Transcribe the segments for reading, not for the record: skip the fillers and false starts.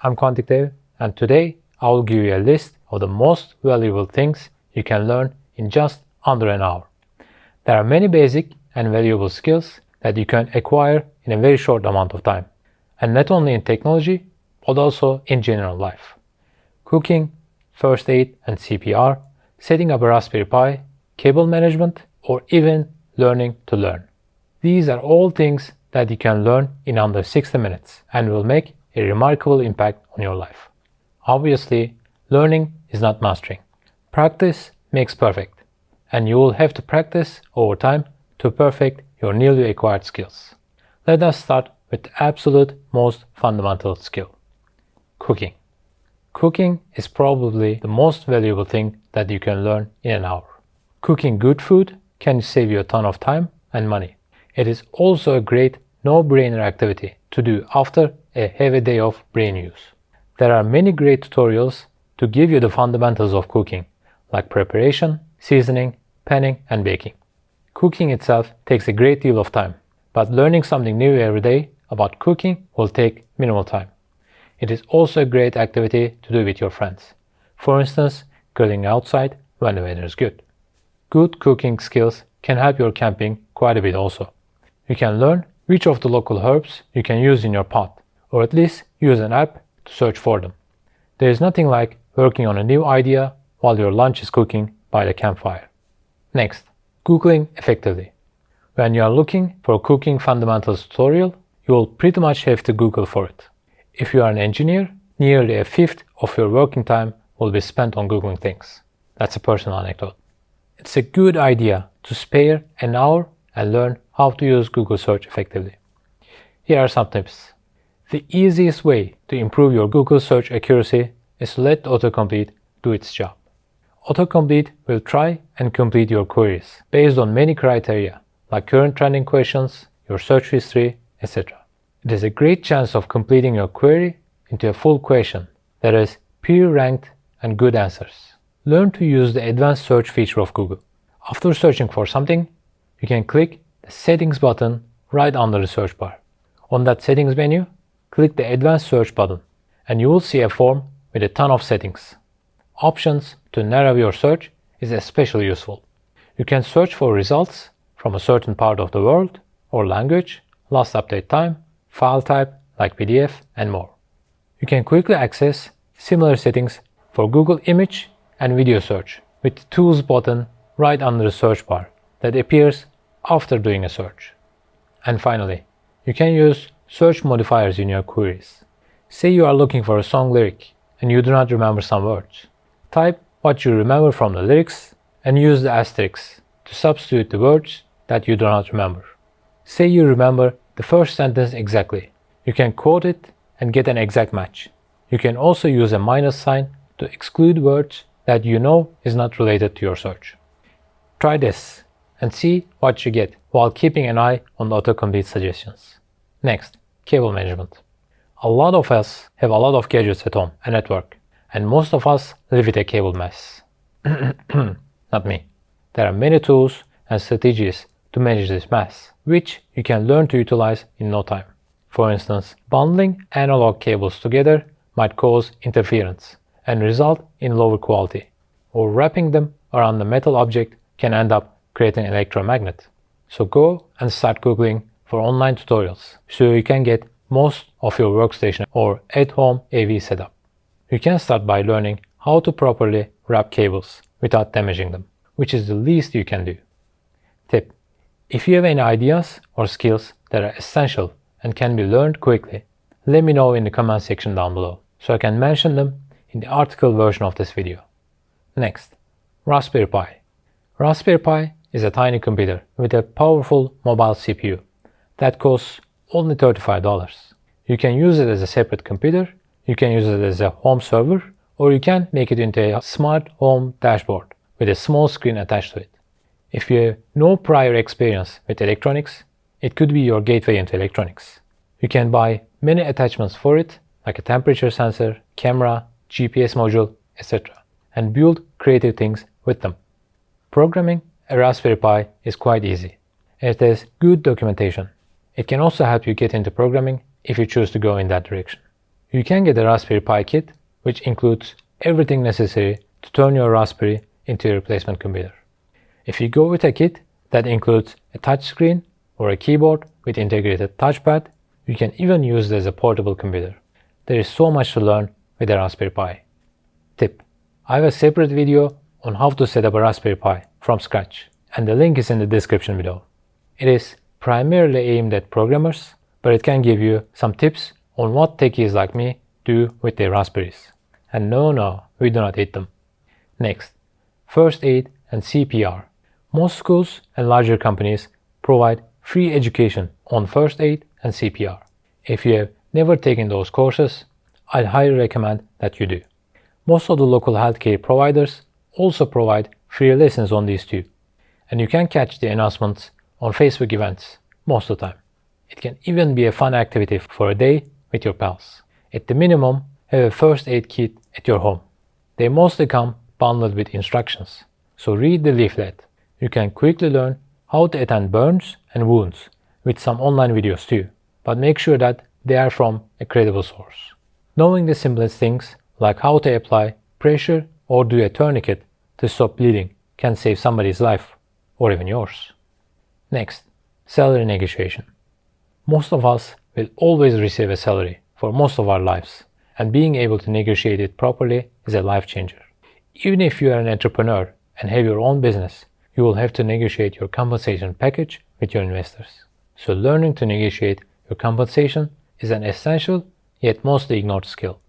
I'm Quantic Dev, and today I will give you a list of the most valuable things you can learn in just under an hour. There are many basic and valuable skills that you can acquire in a very short amount of time, and not only in technology, but also in general life. Cooking, first aid and CPR, setting up a Raspberry Pi, cable management, or even learning to learn. These are all things that you can learn in under 60 minutes and will make a remarkable impact on your life. Obviously, learning is not mastering. Practice makes perfect, and you will have to practice over time to perfect your newly acquired skills. Let us start with the absolute most fundamental skill: cooking. Cooking is probably the most valuable thing that you can learn in an hour. Cooking good food can save you a ton of time and money. It is also a great no-brainer activity to do after a heavy day of brain use. There are many great tutorials to give you the fundamentals of cooking, like preparation, seasoning, panning, and baking. Cooking itself takes a great deal of time, but learning something new every day about cooking will take minimal time. It is also a great activity to do with your friends. For instance, grilling outside when the weather is good. Good cooking skills can help your camping quite a bit also. You can learn which of the local herbs you can use in your pot, or at least use an app to search for them. There is nothing like working on a new idea while your lunch is cooking by the campfire. Next, Googling effectively. When you are looking for a cooking fundamentals tutorial, you will pretty much have to Google for it. If you are an engineer, nearly a fifth of your working time will be spent on Googling things. That's a personal anecdote. It's a good idea to spare an hour and learn how to use Google search effectively. Here are some tips. The easiest way to improve your Google search accuracy is to let autocomplete do its job. Autocomplete will try and complete your queries based on many criteria, like current trending questions, your search history, etc. It is a great chance of completing your query into a full question that is peer-ranked and good answers. Learn to use the advanced search feature of Google. After searching for something, you can click the settings button right under the search bar. On that settings menu, click the advanced search button and you will see a form with a ton of settings. Options to narrow your search is especially useful. You can search for results from a certain part of the world or language, last update time, file type like PDF, and more. You can quickly access similar settings for Google image and video search with the Tools button right under the search bar that appears after doing a search. And finally, you can use search modifiers in your queries. Say you are looking for a song lyric and you do not remember some words. Type what you remember from the lyrics and use the asterisks to substitute the words that you do not remember. Say you remember the first sentence exactly. You can quote it and get an exact match. You can also use a minus sign to exclude words that you know is not related to your search. Try this and see what you get while keeping an eye on the autocomplete suggestions. Next, cable management. A lot of us have a lot of gadgets at home and at work, and most of us live with a cable mess. Not me. There are many tools and strategies to manage this mess, which you can learn to utilize in no time. For instance, bundling analog cables together might cause interference and result in lower quality, or wrapping them around the metal object can end up creating an electromagnet. So go and start Googling for online tutorials so you can get most of your workstation or at-home AV setup. You can start by learning how to properly wrap cables without damaging them, which is the least you can do. Tip: if you have any ideas or skills that are essential and can be learned quickly, let me know in the comment section down below so I can mention them in the article version of this video. Next, Raspberry Pi. Raspberry Pi is a tiny computer with a powerful mobile CPU that costs only $35. You can use it as a separate computer, you can use it as a home server, or you can make it into a smart home dashboard with a small screen attached to it. If you have no prior experience with electronics, it could be your gateway into electronics. You can buy many attachments for it, like a temperature sensor, camera, GPS module, etc., and build creative things with them. Programming a Raspberry Pi is quite easy. It has good documentation. It can also help you get into programming if you choose to go in that direction. You can get a Raspberry Pi kit, which includes everything necessary to turn your Raspberry into a replacement computer. If you go with a kit that includes a touchscreen or a keyboard with integrated touchpad, you can even use it as a portable computer. There is so much to learn with a Raspberry Pi. Tip: I have a separate video on how to set up a Raspberry Pi from scratch, and the link is in the description below. It is primarily aimed at programmers, but it can give you some tips on what techies like me do with their Raspberries. And no, we do not eat them. Next, first aid and CPR. Most schools and larger companies provide free education on first aid and CPR. If you have never taken those courses, I'd highly recommend that you do. Most of the local healthcare providers also provide free lessons on these too, and you can catch the announcements on Facebook events most of the time. It can even be a fun activity for a day with your pals. At the minimum, have a first aid kit at your home. They mostly come bundled with instructions, so read the leaflet. You can quickly learn how to attend burns and wounds with some online videos too, but make sure that they are from a credible source. Knowing the simplest things like how to apply pressure or do a tourniquet to stop bleeding can save somebody's life, or even yours. Next, salary negotiation. Most of us will always receive a salary for most of our lives, and being able to negotiate it properly is a life changer. Even if you are an entrepreneur and have your own business, you will have to negotiate your compensation package with your investors. So learning to negotiate your compensation is an essential yet mostly ignored skill.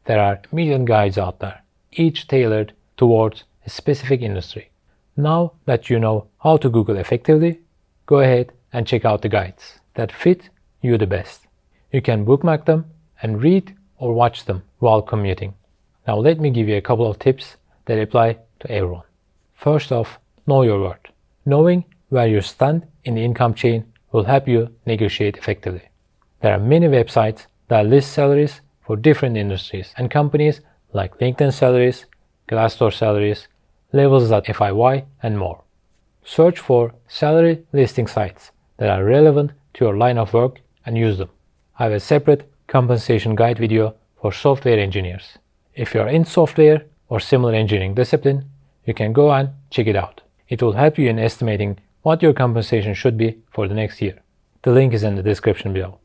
There are a million guides out there, each tailored towards a specific industry. Now that you know how to Google effectively, go ahead and check out the guides that fit you the best. You can bookmark them and read or watch them while commuting. Now let me give you a couple of tips that apply to everyone. First off, know your worth. Knowing where you stand in the income chain will help you negotiate effectively. There are many websites that list salaries for different industries, and companies like LinkedIn Salaries, Glassdoor Salaries, Levels.fyi, and more. Search for salary listing sites that are relevant to your line of work and use them. I have a separate compensation guide video for software engineers. If you are in software or similar engineering discipline, you can go and check it out. It will help you in estimating what your compensation should be for the next year. The link is in the description below.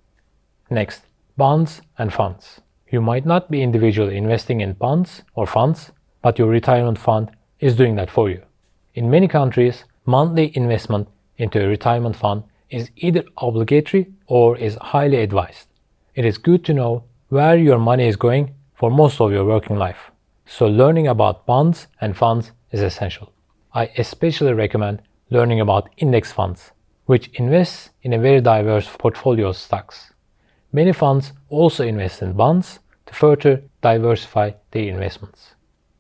Next, bonds and funds. You might not be individually investing in bonds or funds, but your retirement fund is doing that for you. In many countries, monthly investment into a retirement fund is either obligatory or is highly advised. It is good to know where your money is going for most of your working life. So learning about bonds and funds is essential. I especially recommend learning about index funds, which invests in a very diverse portfolio of stocks. Many funds also invest in bonds to further diversify their investments.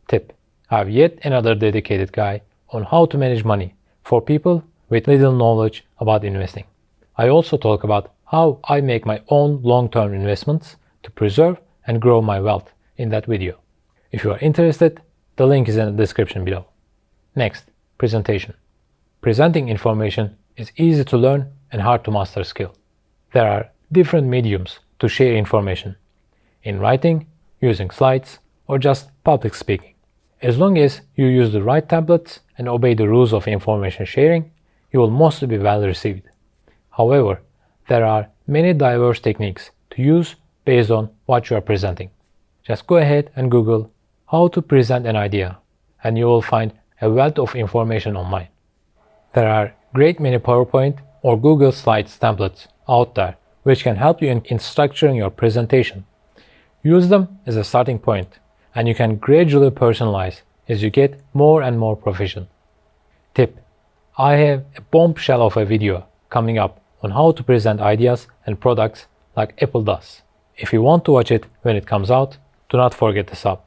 Tip: I have yet another dedicated guide on how to manage money for people with little knowledge about investing. I also talk about how I make my own long-term investments to preserve and grow my wealth in that video. If you are interested, the link is in the description below. Next, presentation. Presenting information is easy to learn and hard to master skill. There are different mediums to share information: in writing, using slides, or just public speaking. As long as you use the right templates and obey the rules of information sharing, you will mostly be well received. However, there are many diverse techniques to use based on what you are presenting. Just go ahead and Google how to present an idea, and you will find a wealth of information online. There are great many PowerPoint or Google Slides templates out there which can help you in structuring your presentation. Use them as a starting point, and you can gradually personalize as you get more and more proficient. Tip: I have a bombshell of a video coming up on how to present ideas and products like Apple does. If you want to watch it when it comes out, do not forget to sub.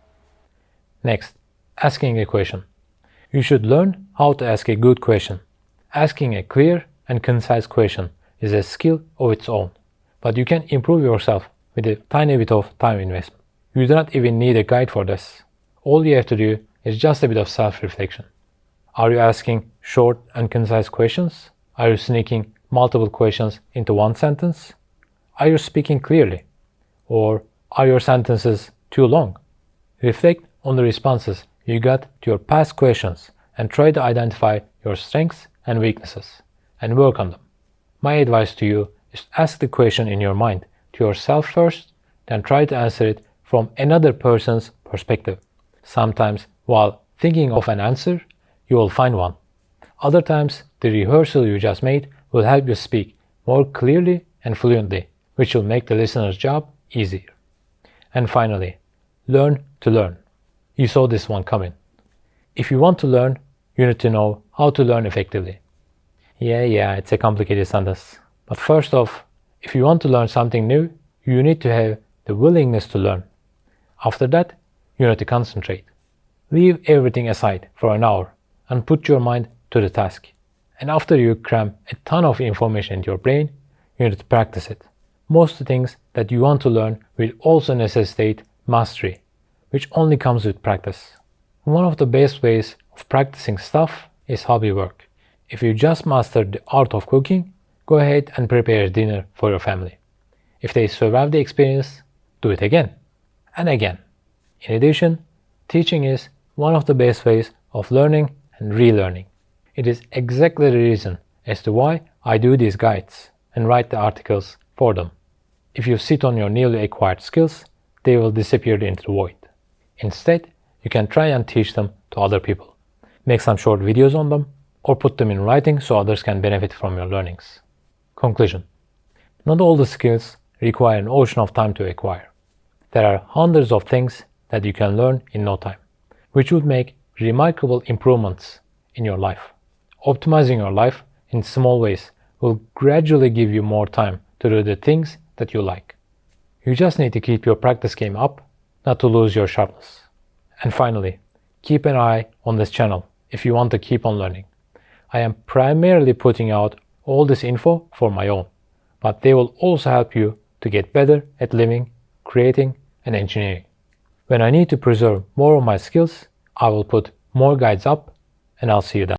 Next, asking a question. You should learn how to ask a good question. Asking a clear and concise question is a skill of its own, but you can improve yourself with a tiny bit of time investment. You do not even need a guide for this. All you have to do is just a bit of self-reflection. Are you asking short and concise questions? Are you sneaking multiple questions into one sentence? Are you speaking clearly? Or Are your sentences too long? Reflect on the responses you got to your past questions and try to identify your strengths and weaknesses and work on them. My advice to you is to ask the question in your mind to yourself first, then try to answer it from another person's perspective. Sometimes, while thinking of an answer, you will find one. Other times, the rehearsal you just made will help you speak more clearly and fluently, which will make the listener's job easier. And finally, learn to learn. You saw this one coming. If you want to learn, you need to know how to learn effectively. Yeah, it's a complicated sentence. But first off, if you want to learn something new, you need to have the willingness to learn. After that, you need to concentrate. Leave everything aside for an hour and put your mind to the task. And after you cram a ton of information into your brain, you need to practice it. Most of the things that you want to learn will also necessitate mastery, which only comes with practice. One of the best ways of practicing stuff is hobby work. If you just mastered the art of cooking, go ahead and prepare dinner for your family. If they survive the experience, do it again and again. In addition, teaching is one of the best ways of learning and relearning. It is exactly the reason as to why I do these guides and write the articles for them. If you sit on your newly acquired skills, they will disappear into the void. Instead, you can try and teach them to other people. Make some short videos on them, or put them in writing so others can benefit from your learnings. Conclusion. Not all the skills require an ocean of time to acquire. There are hundreds of things that you can learn in no time, which would make remarkable improvements in your life. Optimizing your life in small ways will gradually give you more time to do the things that you like. You just need to keep your practice game up, not to lose your sharpness. And finally, keep an eye on this channel if you want to keep on learning. I am primarily putting out all this info for my own, but they will also help you to get better at living, creating, and engineering. When I need to preserve more of my skills, I will put more guides up, and I'll see you then.